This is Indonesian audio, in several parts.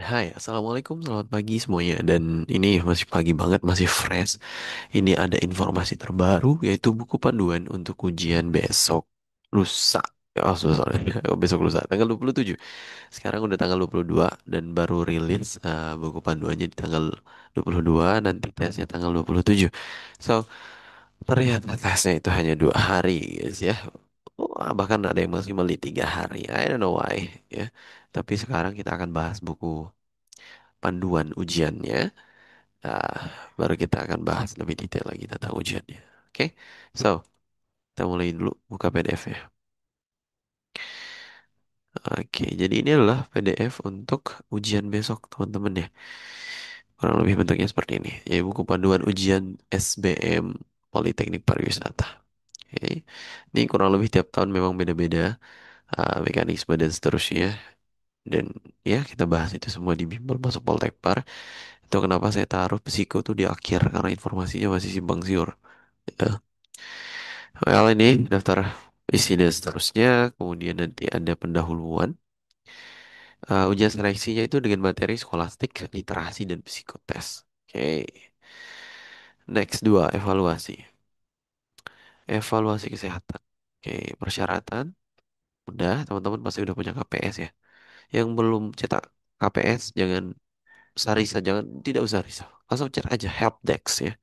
Hai, Assalamualaikum, selamat pagi semuanya. Dan ini masih pagi banget, masih fresh. Ini ada informasi terbaru, yaitu buku panduan untuk ujian besok lusa. Oh, sorry. Besok lusa, tanggal 27. Sekarang udah tanggal 22 dan baru rilis buku panduannya di tanggal 22, nanti tesnya tanggal 27. So, ternyata tesnya itu hanya 2 hari, guys ya. Bahkan ada yang masih meli 3 hari. I don't know why, ya. Tapi sekarang kita akan bahas buku panduan ujiannya. Nah, baru kita akan bahas lebih detail lagi tentang ujiannya. Oke, so kita mulai dulu buka PDF ya. Oke, jadi ini adalah PDF untuk ujian besok teman-teman ya. Kurang lebih bentuknya seperti ini. Ya, buku panduan ujian SBM Politeknik Pariwisata. Oke, ini kurang lebih tiap tahun memang beda-beda mekanisme dan seterusnya. Dan ya kita bahas itu semua di bimbel masuk Poltekpar. Itu kenapa saya taruh psiko tuh di akhir karena informasinya masih simpang siur. Ya. Well, ini daftar isi dan seterusnya. Kemudian nanti ada pendahuluan. Ujian seleksinya itu dengan materi skolastik, literasi, dan psikotes. Oke. Next, dua, evaluasi. Evaluasi kesehatan. Oke, persyaratan. Udah, teman-teman pasti udah punya KPS ya. Yang belum cetak KPS, jangan risau, jangan, tidak usah risau. Langsung cek aja helpdesk ya.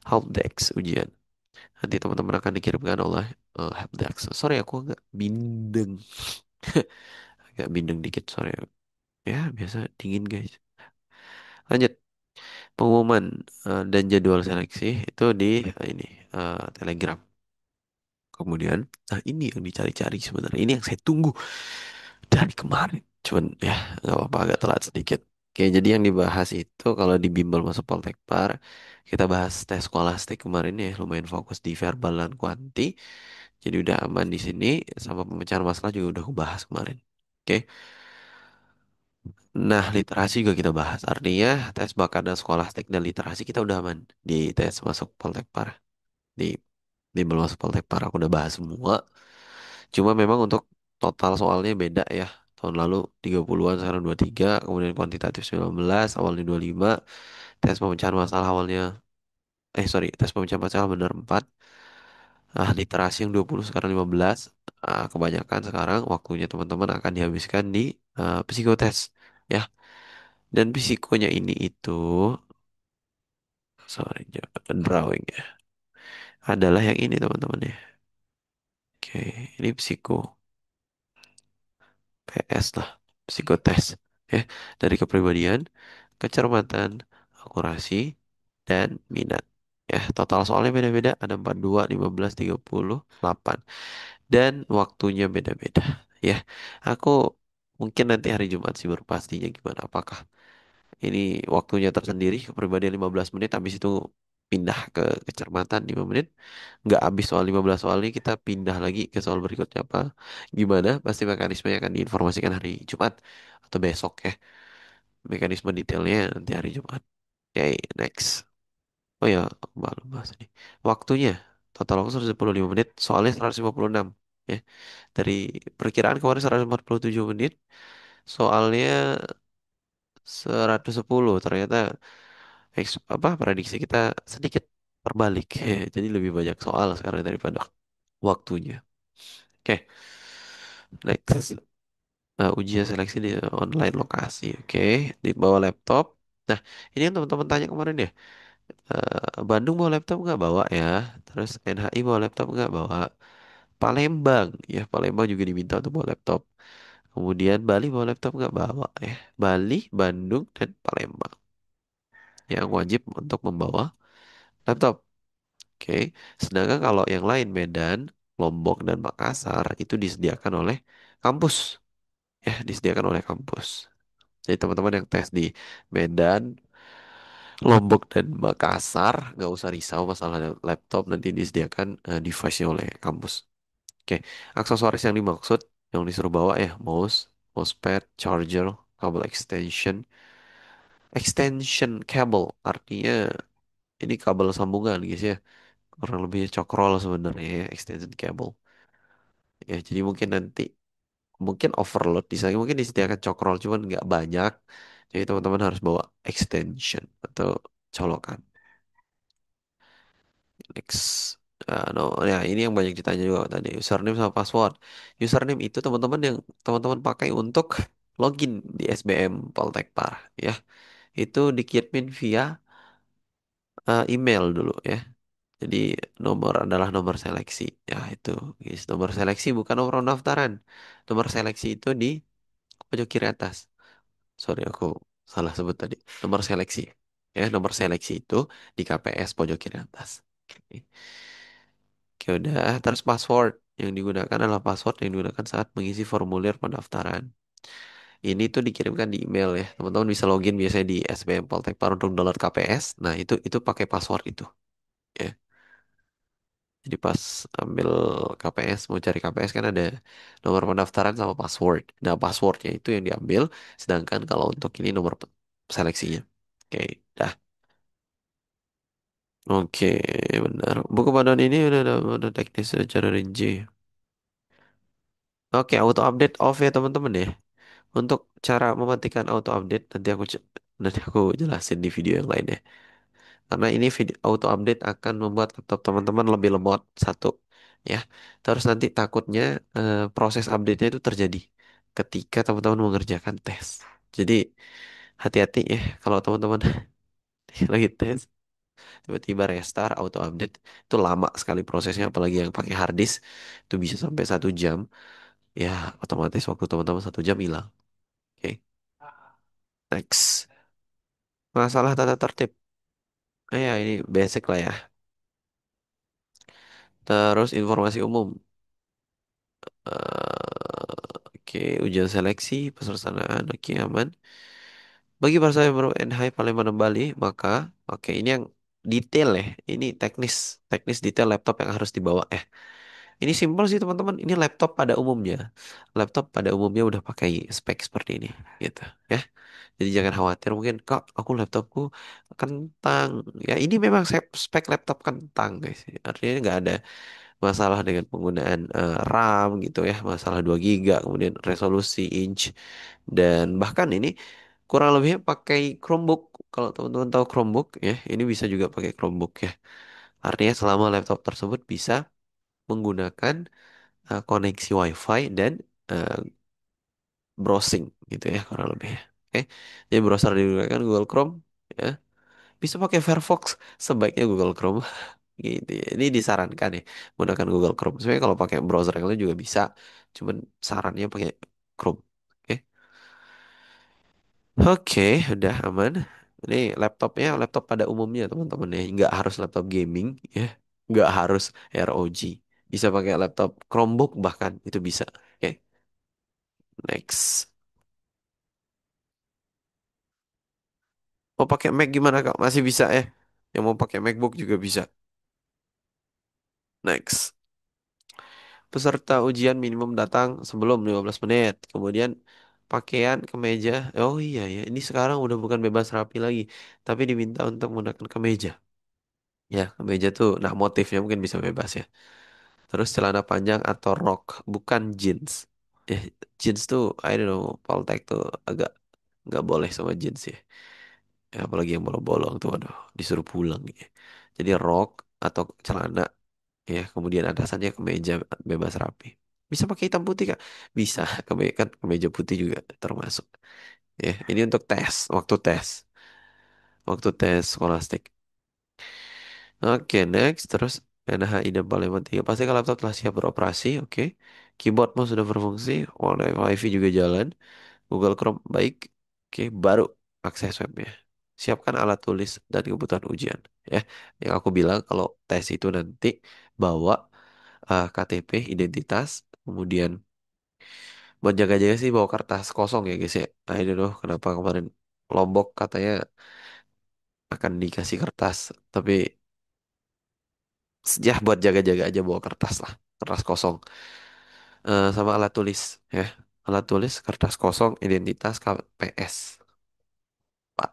Helpdesk ujian. Nanti teman-teman akan dikirimkan oleh helpdesk. Sorry, aku agak bindeng. Agak bindeng dikit, sorry. Ya, biasa dingin guys. Lanjut, pengumuman dan jadwal seleksi itu di ini Telegram. Kemudian, nah ini yang dicari-cari sebenarnya. Ini yang saya tunggu dari kemarin. Cuman ya nggak apa-apa agak telat sedikit. Oke, jadi yang dibahas itu kalau di bimbel masuk Poltekpar, kita bahas tes skolastik kemarin ya, lumayan fokus di verbal dan kuanti. Jadi udah aman di sini, sama pemecahan masalah juga udah aku bahas kemarin. Oke. Nah, literasi juga kita bahas. Artinya tes bakat dan skolastik dan literasi kita udah aman di tes masuk Poltekpar. Di bimbel masuk Poltekpar aku udah bahas semua. Cuma memang untuk total soalnya beda ya. Tahun lalu 30-an, sekarang 23, kemudian kuantitatif 19, awalnya 25, tes pemecahan masalah awalnya, sorry, tes pemecahan masalah benar 4, literasi yang 20 sekarang 15. Kebanyakan sekarang waktunya teman-teman akan dihabiskan di psikotes ya. Dan psikonya ini itu, sorry, drawing ya, adalah yang ini teman-teman ya. Oke, ini psiko. PS lah, psikotes ya, dari kepribadian, kecermatan, akurasi, dan minat. Ya, total soalnya beda-beda, ada 42, 15, 30, 8. Dan waktunya beda-beda. Ya, aku mungkin nanti hari Jumat sih baru pastinya gimana. Apakah ini waktunya tersendiri, kepribadian 15 menit, habis itu pindah ke kecermatan 5 menit. Nggak habis soal 15 soal ini, kita pindah lagi ke soal berikutnya apa. Gimana? Pasti mekanismenya akan diinformasikan hari Jumat atau besok ya. Mekanisme detailnya nanti hari Jumat. Oke, next. Oh ya, aku malu bahas ini. Waktunya, total waktu 145 menit, soalnya 156. Ya. Dari perkiraan kemarin 147 menit, soalnya 110. Ternyata prediksi kita sedikit terbalik. Jadi lebih banyak soal sekarang daripada waktunya. Oke, next. Ujian seleksi di online lokasi. Oke, di bawah laptop. Nah, ini yang teman-teman tanya kemarin ya. Bandung bawa laptop nggak bawa ya? Terus NHI bawa laptop nggak bawa? Palembang, ya Palembang juga diminta untuk bawa laptop. Kemudian Bali bawa laptop nggak bawa ya? Bali, Bandung, dan Palembang yang wajib untuk membawa laptop. Oke, sedangkan kalau yang lain Medan, Lombok, dan Makassar itu disediakan oleh kampus. Ya, disediakan oleh kampus. Jadi teman-teman yang tes di Medan, Lombok, dan Makassar nggak usah risau masalah laptop, nanti disediakan device-nya oleh kampus. Oke, aksesoris yang dimaksud yang disuruh bawa ya mouse, mousepad, charger, kabel extension, extension cable artinya ini kabel sambungan guys ya. Kurang lebih cokrol sebenarnya ya, extension cable. Ya, jadi mungkin nanti mungkin overload di sana, mungkin disediakan cokrol cuman nggak banyak. Jadi teman-teman harus bawa extension atau colokan. Next. No, ya ini yang banyak ditanya juga tadi, username sama password. Username itu teman-teman yang teman-teman pakai untuk login di SBM Poltekpar ya. Itu dikirimin via email dulu ya. Jadi nomor adalah nomor seleksi. Ya itu, guys. Nomor seleksi bukan nomor pendaftaran. Nomor seleksi itu di pojok kiri atas. Sorry aku salah sebut tadi. Nomor seleksi. Ya, nomor seleksi itu di KPS pojok kiri atas. Oke. Oke, udah. Terus password yang digunakan adalah password yang digunakan saat mengisi formulir pendaftaran. Ini tuh dikirimkan di email ya. Teman-teman bisa login biasanya di SBM Poltekpar untuk download KPS. Nah, itu pakai password itu. Ya. Jadi pas ambil KPS, mau cari KPS kan ada nomor pendaftaran sama password. Nah, passwordnya itu yang diambil, sedangkan kalau untuk ini nomor seleksinya. Oke, dah. Oke, benar. Buku panduan ini udah teknis secara rinci. Oke, auto update off ya teman-teman ya. Untuk cara mematikan auto update nanti aku jelasin di video yang lain ya. Karena ini video auto update akan membuat laptop teman-teman lebih lemot satu ya. Terus nanti takutnya proses update-nya itu terjadi ketika teman-teman mengerjakan tes. Jadi hati-hati ya kalau teman-teman lagi tes tiba-tiba restart auto update itu lama sekali prosesnya, apalagi yang pakai hard disk itu bisa sampai 1 jam. Ya otomatis waktu teman-teman 1 jam hilang. Oke, next. Masalah tata tertib. Ya ini basic lah ya. Terus informasi umum. Oke, ujian seleksi, pesertaan, oke aman. Bagi para saya yang baru NHI Palembang dan Bali, maka oke ini yang detail ya. Ini teknis, teknis detail laptop yang harus dibawa. Ini simpel sih teman-teman. Ini laptop pada umumnya. Laptop pada umumnya udah pakai spek seperti ini, gitu ya. Jadi jangan khawatir mungkin kak aku laptopku kentang. Ya ini memang spek laptop kentang guys. Artinya nggak ada masalah dengan penggunaan RAM gitu ya, masalah 2 giga, kemudian resolusi inch dan bahkan ini kurang lebihnya pakai Chromebook. Kalau teman-teman tahu Chromebook ya, ini bisa juga pakai Chromebook ya. Artinya selama laptop tersebut bisa menggunakan koneksi WiFi dan eh, browsing gitu ya kurang lebih ya. Oke. Jadi browser digunakan Google Chrome ya. Bisa pakai Firefox, sebaiknya Google Chrome gitu ya. Ini disarankan ya menggunakan Google Chrome. Sebenarnya kalau pakai browser yang lain juga bisa, cuman sarannya pakai Chrome. Oke. Oke, udah aman. Ini laptopnya laptop pada umumnya teman-teman ya, nggak harus laptop gaming ya, nggak harus ROG. Bisa pakai laptop Chromebook bahkan itu bisa. Oke, next. Mau pakai Mac gimana Kak? Masih bisa ya. Yang mau pakai MacBook juga bisa. Next. Peserta ujian minimum datang sebelum 15 menit. Kemudian pakaian kemeja. Oh iya ya, ini sekarang udah bukan bebas rapi lagi, tapi diminta untuk menggunakan kemeja. Ya, kemeja tuh, nah motifnya mungkin bisa bebas ya. Terus celana panjang atau rok, bukan jeans. Ya, jeans tuh, I don't know, Poltek tuh agak nggak boleh sama jeans ya. Ya, apalagi yang bolong-bolong tuh, aduh, disuruh pulang ya. Jadi rok atau celana ya, kemudian atasannya kemeja bebas rapi. Bisa pakai hitam putih Kak? Bisa, kan kemeja putih juga termasuk. Ya, ini untuk tes, waktu tes skolastik. Oke, next. Terus NHI dan Palembang 3. Pastikan laptop telah siap beroperasi. Oke. Keyboardmu sudah berfungsi. Wi-Fi juga jalan. Google Chrome baik. Oke, baru akses webnya. Siapkan alat tulis dan kebutuhan ujian. Ya, yang aku bilang kalau tes itu nanti bawa KTP, identitas, kemudian buat jaga-jaga sih bawa kertas kosong ya guys ya. Nah, ini loh kenapa kemarin Lombok katanya akan dikasih kertas, tapi ya buat jaga-jaga aja bawa kertas lah, kertas kosong. Sama alat tulis ya, alat tulis, kertas kosong, identitas, KPS. Pak,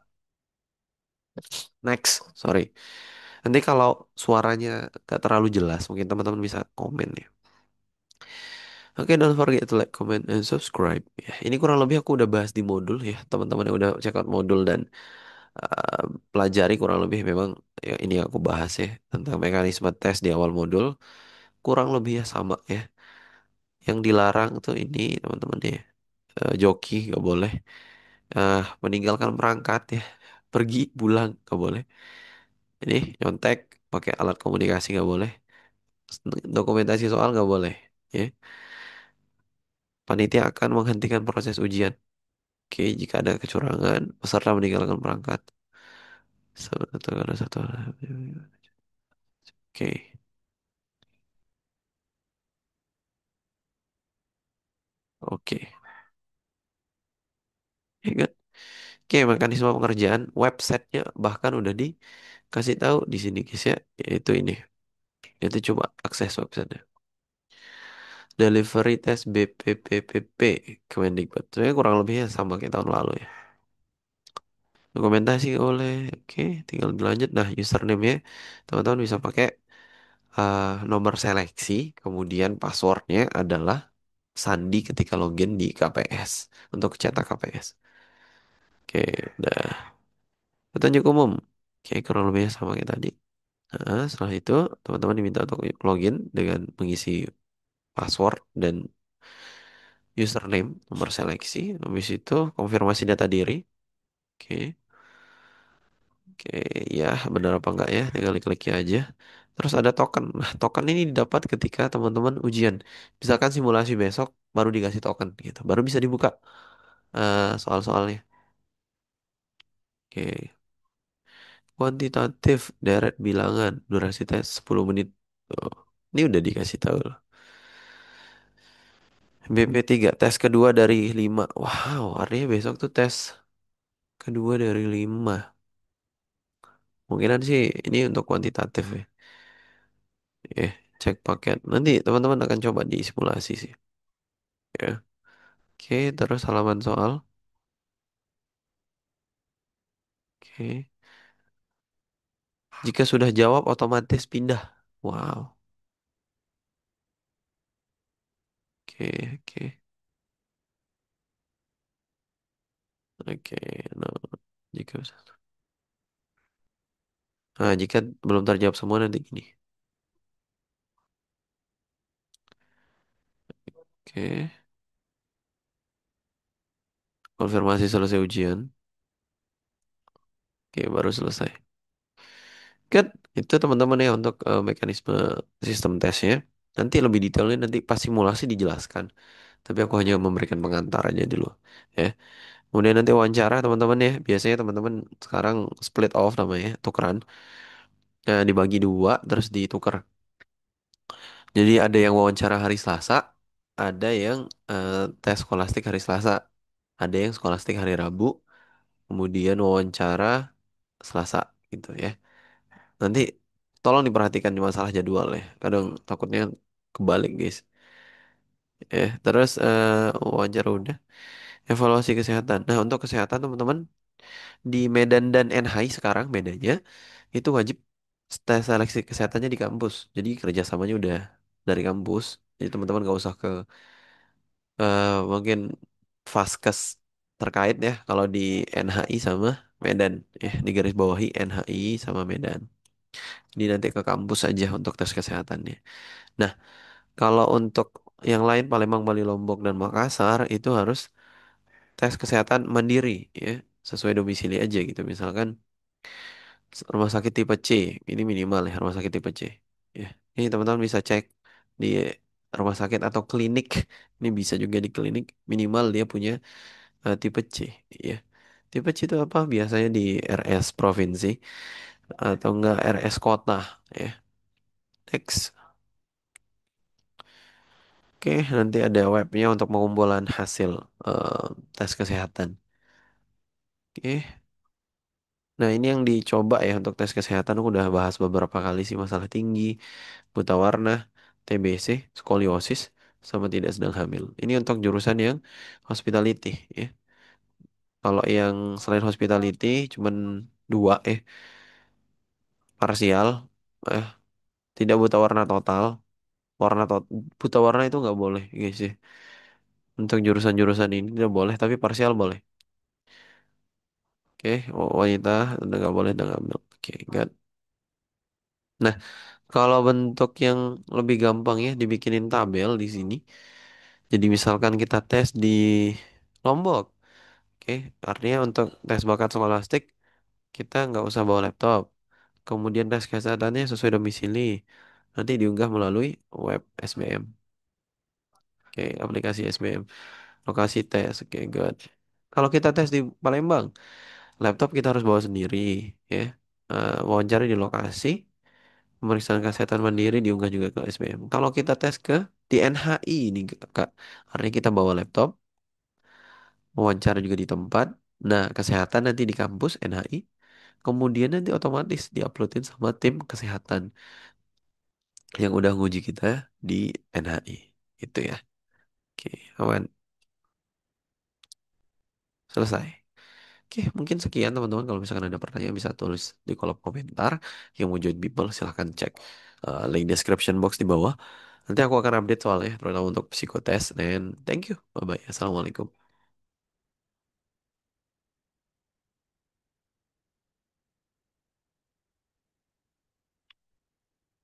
next, sorry. Nanti kalau suaranya gak terlalu jelas, mungkin teman-teman bisa komen ya. Oke, don't forget to like, comment, and subscribe. Ya, ini kurang lebih aku udah bahas di modul ya. Teman-teman yang udah check out modul dan uh, pelajari kurang lebih memang ya, ini yang aku bahas ya tentang mekanisme tes di awal modul. Kurang lebih ya sama ya. Yang dilarang tuh ini teman-teman ya. Joki nggak boleh. Meninggalkan perangkat ya. Pergi, pulang nggak boleh. Ini nyontek, pakai alat komunikasi nggak boleh. Dokumentasi soal nggak boleh. Ya. Panitia akan menghentikan proses ujian. Oke, jika ada kecurangan, peserta meninggalkan perangkat. Satu ada satu. Oke, oke. Ingat, oke, mekanisme pengerjaan websitenya bahkan udah dikasih tahu di sini guys ya, yaitu ini. Itu coba akses websitenya. Delivery Test BPPPP Kemendikbud. Sebenarnya kurang lebihnya sama kayak tahun lalu ya. Dokumentasi oleh, oke, tinggal dilanjut. Nah, username ya, teman-teman bisa pakai nomor seleksi, kemudian passwordnya adalah sandi ketika login di KPS untuk cetak KPS. Oke, udah. Petunjuk umum. Oke, kurang lebihnya sama kayak tadi. Nah, setelah itu, teman-teman diminta untuk login dengan mengisi password dan username, nomor seleksi. Habis itu, konfirmasi data diri. Oke, oke, ya benar apa enggak ya? Tinggal diklik aja. Terus ada token. Nah, token ini didapat ketika teman-teman ujian. Misalkan simulasi besok, baru dikasih token gitu. Baru bisa dibuka soal-soalnya. Oke. Kuantitatif deret bilangan durasi tes 10 menit. Tuh. Ini udah dikasih tahu loh. BP3 tes kedua dari 5. Wow, artinya besok tuh tes kedua dari 5. Mungkinan sih ini untuk kuantitatif ya. Cek paket. Nanti teman-teman akan coba di simulasi sih. Ya. Oke, terus halaman soal. Oke. Jika sudah jawab otomatis pindah. Wow. Oke, oke. Oke, no. Jika jika belum terjawab semua nanti gini. Oke. Konfirmasi selesai ujian. Oke, baru selesai. Kan itu teman-teman ya untuk mekanisme sistem tesnya. Nanti lebih detailnya nanti pas simulasi dijelaskan. Tapi aku hanya memberikan pengantar aja dulu. Ya. Kemudian nanti wawancara teman-teman ya. Biasanya teman-teman sekarang split off namanya, tukeran. Dibagi dua terus ditukar. Jadi ada yang wawancara hari Selasa, ada yang tes skolastik hari Selasa, ada yang skolastik hari Rabu, kemudian wawancara Selasa gitu ya. Nanti tolong diperhatikan di masalah jadwal ya. Kadang takutnya kebalik guys. Terus wawancara udah. Evaluasi kesehatan. Nah untuk kesehatan teman-teman di Medan dan NHI sekarang bedanya itu wajib tes seleksi kesehatannya di kampus. Jadi kerjasamanya udah dari kampus. Jadi teman-teman gak usah ke mungkin Vaskes terkait ya. Kalau di NHI sama Medan ya di garis bawahi NHI sama Medan. Jadi nanti ke kampus aja untuk tes kesehatannya. Nah, kalau untuk yang lain Palembang, Bali, Lombok, dan Makassar itu harus tes kesehatan mandiri ya, sesuai domisili aja gitu. Misalkan rumah sakit tipe C, ini minimal ya rumah sakit tipe C. Ya, ini teman-teman bisa cek di rumah sakit atau klinik. Ini bisa juga di klinik minimal dia punya tipe C ya. Tipe C itu apa? Biasanya di RS provinsi atau enggak RS kota ya. Next. Oke, nanti ada webnya untuk pengumpulan hasil eh, tes kesehatan. Oke, nah ini yang dicoba ya untuk tes kesehatan. Aku udah bahas beberapa kali sih masalah tinggi, buta warna, TBC, skoliosis, sama tidak sedang hamil. Ini untuk jurusan yang hospitality ya. Kalau yang selain hospitality cuman dua parsial, eh, tidak buta warna total, Warna buta warna itu nggak boleh, guys sih. Untuk jurusan-jurusan ini tidak boleh, tapi parsial boleh. Oke, wanita udah nggak boleh, udah nggak ambil. Oke, got. Nah, kalau bentuk yang lebih gampang ya, dibikinin tabel di sini. Jadi misalkan kita tes di Lombok, oke, artinya untuk tes bakat skolastik kita nggak usah bawa laptop. Kemudian tes kesehatannya sesuai domisili. Nanti diunggah melalui web SBM. Oke, aplikasi SBM. Lokasi tes, oke, good. Kalau kita tes di Palembang, laptop kita harus bawa sendiri, ya. Wawancara di lokasi, pemeriksaan kesehatan mandiri diunggah juga ke SBM. Kalau kita tes di NHI ini, Kak, artinya kita bawa laptop, wawancara juga di tempat. Nah, kesehatan nanti di kampus NHI, kemudian nanti otomatis diuploadin sama tim kesehatan yang udah nguji kita di NHI. Itu ya. Oke, aman. Selesai. Oke, mungkin sekian teman-teman. Kalau misalkan ada pertanyaan bisa tulis di kolom komentar. Yang mau join Bimbel silahkan cek link description box di bawah. Nanti aku akan update soalnya, terutama untuk psikotes. Dan thank you. Bye-bye. Assalamualaikum.